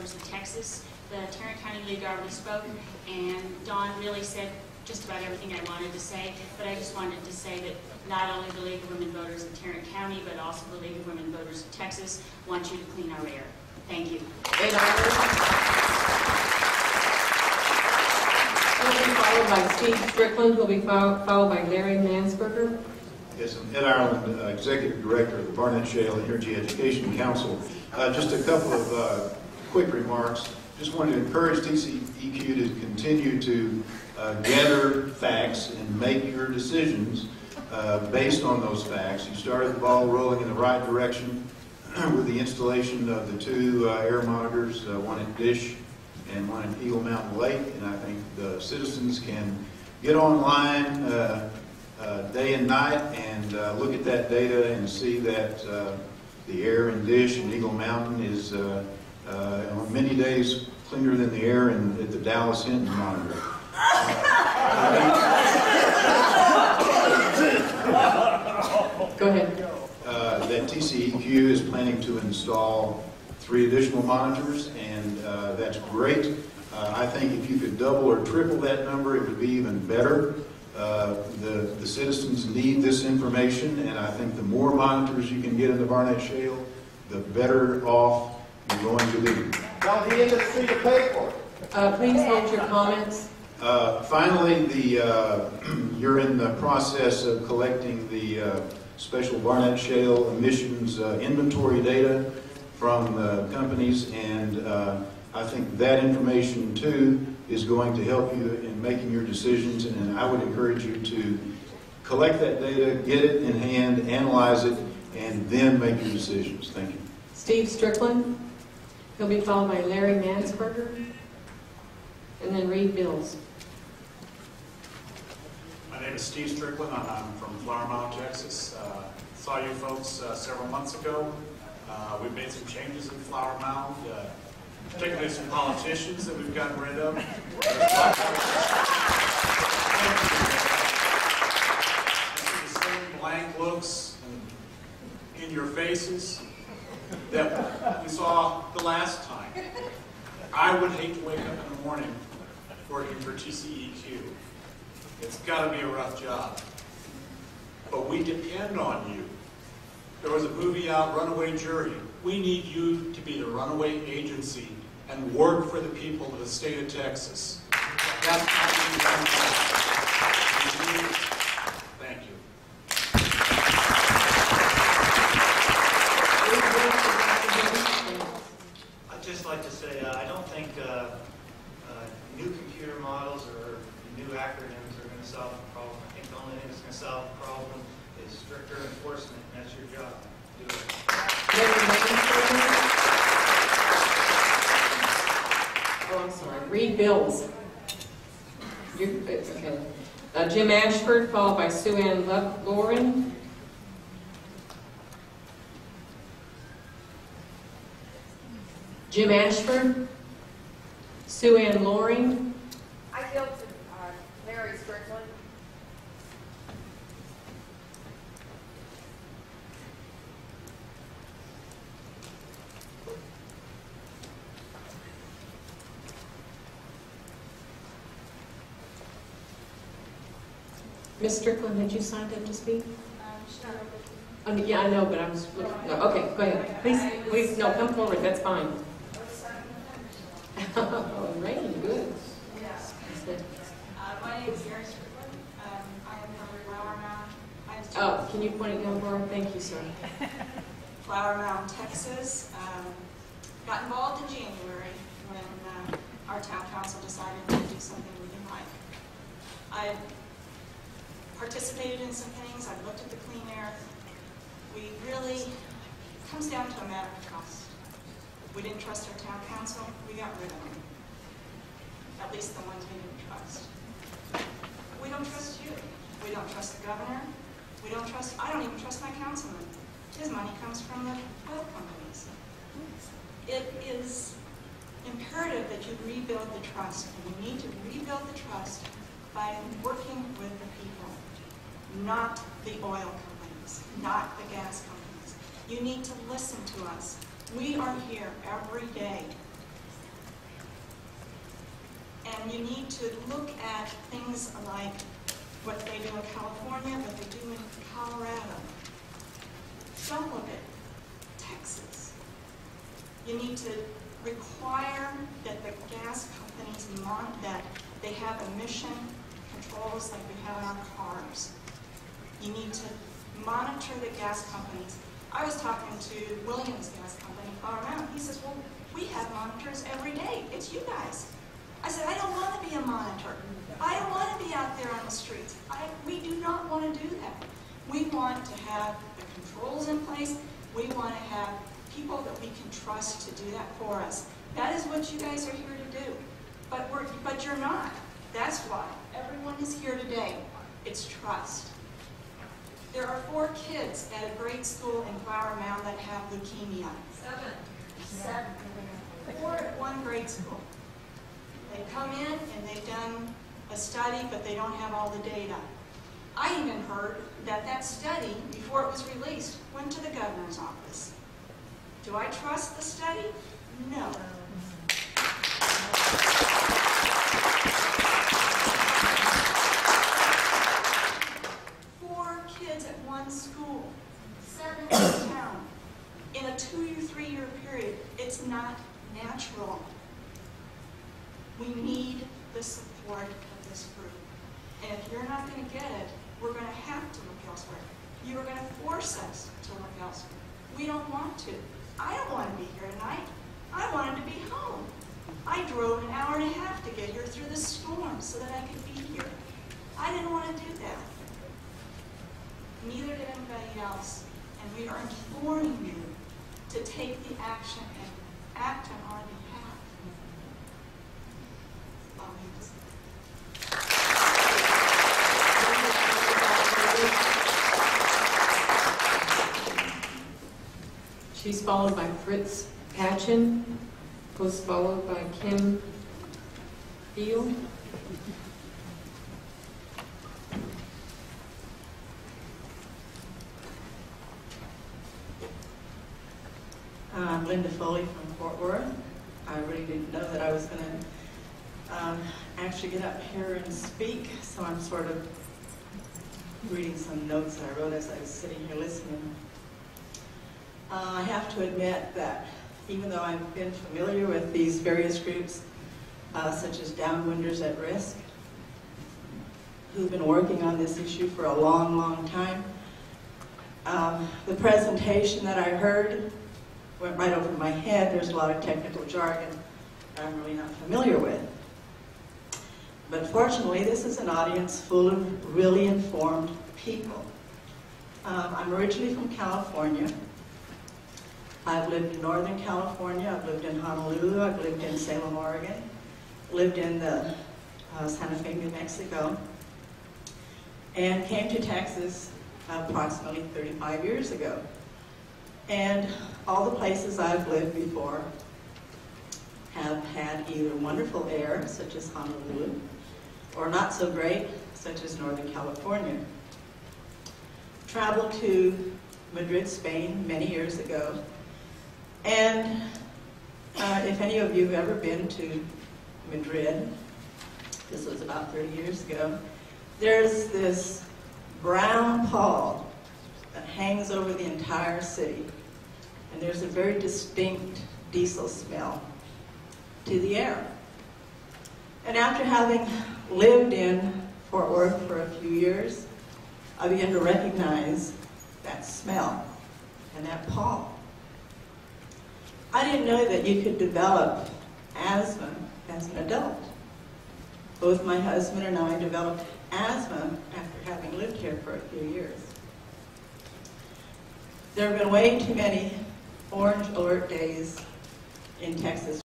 Voters of Texas. The Tarrant County League already spoke, and Dawn really said just about everything I wanted to say, but I just wanted to say that not only the League of Women Voters of Tarrant County, but also the League of Women Voters of Texas want you to clean our air. Thank you. Ed Ireland will be followed by Steve Strickland, who will be followed by Larry Mansberger. Yes, I'm Ed Ireland, Executive Director of the Barnett Shale Energy Education Council. Just a couple of quick remarks. Just wanted to encourage TCEQ to continue to gather facts and make your decisions based on those facts. You started the ball rolling in the right direction with the installation of the two air monitors, one at Dish and one at Eagle Mountain Lake, and I think the citizens can get online day and night and look at that data and see that the air in Dish and Eagle Mountain is on many days cleaner than the air at the Dallas Hinton monitor. Go ahead. That TCEQ is planning to install 3 additional monitors, and that's great. I think if you could double or triple that number, it would be even better. The citizens need this information, and I think the more monitors you can get in the Barnett Shale, the better off you're going to be. Tell the industry to pay for it. Please hold your comments. Finally, you're in the process of collecting the special Barnett Shale emissions inventory data from the companies, and I think that information too is going to help you in making your decisions, and I would encourage you to collect that data, get it in hand, analyze it, and then make your decisions. Thank you. Steve Strickland. He'll be followed by Larry Mansberger, and then Reed Bills. My name is Steve Strickland. I'm from Flower Mound, Texas. Saw you folks several months ago. We've made some changes in Flower Mound, particularly some politicians that we've gotten rid of. The same blank looks in your faces that we saw the last time. I would hate to wake up in the morning working for TCEQ. It's got to be a rough job. But we depend on you. There was a movie out, Runaway Jury. We need you to be the runaway agency and work for the people of the state of Texas. That's how we run. Thank you. I'd just like to say I don't think new computer models or new acronyms are going to solve the problem. I think the only thing that's going to solve the problem is stricter enforcement, and that's your job. Do it. Oh, I'm sorry. Reed Bills. It's okay. Jim Ashford, followed by Sue Ann Loring. Jim Ashford, Sue Ann Loring. I yield to Larry Strickland. Ms. Strickland, had you signed up to speak? Yeah, I know, but I was looking. No, okay, go ahead. Please, no, come forward. That's fine. Oh, rain, good. Yes. My name is Larry Strickland. I am from Flower Mound. Oh, can you point it down, Laura? Thank you, sir. Flower Mound, Texas. Got involved in January when our town council decided to do something we didn't like. I participated in some things. I've looked at the clean air. We really, it comes down to a matter of trust. We didn't trust our town council. We got rid of them. At least the ones we didn't trust. We don't trust you. We don't trust the governor. We don't trust, I don't even trust my councilman. His money comes from the oil companies. It is imperative that you rebuild the trust. And you need to rebuild the trust by working with the people, not the oil companies, not the gas companies. You need to listen to us. We are here every day And you need to look at things like what they do in California, what they do in Colorado. Don't look at Texas. You need to require that the gas companies that they have emission controls like we have in our cars. You need to monitor the gas companies. I was talking to Williams Gas Company in Colorado. He says, well, we have monitors every day. It's you guys. I said, I don't want to be a monitor. I don't want to be out there on the streets. We do not want to do that. We want to have the controls in place. We want to have people that we can trust to do that for us. That is what you guys are here to do. But you're not. That's why. Everyone is here today. It's trust. There are 4 kids at a grade school in Flower Mound that have leukemia. 7. 4 at one grade school. They come in and they've done a study, but they don't have all the data. I even heard that that study, before it was released, went to the governor's office. Do I trust the study? No. School, 7 in town, in a 2 or 3 year period. It's not natural. We need the support of this group. And if you're not going to get it, we're going to have to look elsewhere. You are going to force us to look elsewhere. We don't want to. I don't want to be here tonight. I wanted to be home. I drove an hour and a half to get here through the storm so that I could be here. I didn't want to do that. Neither did anybody else. And we are imploring you to take the action and act on our behalf. She's followed by Fritz Patchen, was followed by Kim Beal. I'm Linda Foley from Fort Worth. I really didn't know that I was going to actually get up here and speak, so I'm sort of reading some notes that I wrote as I was sitting here listening. I have to admit that even though I've been familiar with these various groups, such as Downwinders at Risk, who've been working on this issue for a long, long time, the presentation that I heard went right over my head. There's a lot of technical jargon that I'm really not familiar with. But fortunately, this is an audience full of really informed people. I'm originally from California. I've lived in Northern California. I've lived in Honolulu. I've lived in Salem, Oregon. Lived in the Santa Fe, New Mexico. And came to Texas approximately 35 years ago. And all the places I've lived before have had either wonderful air, such as Honolulu, or not so great, such as Northern California. Traveled to Madrid, Spain, many years ago. And if any of you have ever been to Madrid, this was about 30 years ago, there's this brown pall that hangs over the entire city. And there's a very distinct diesel smell to the air. And after having lived in Fort Worth for a few years, I began to recognize that smell and that pall. I didn't know that you could develop asthma as an adult. Both my husband and I developed asthma after having lived here for a few years. There have been way too many orange alert days in Texas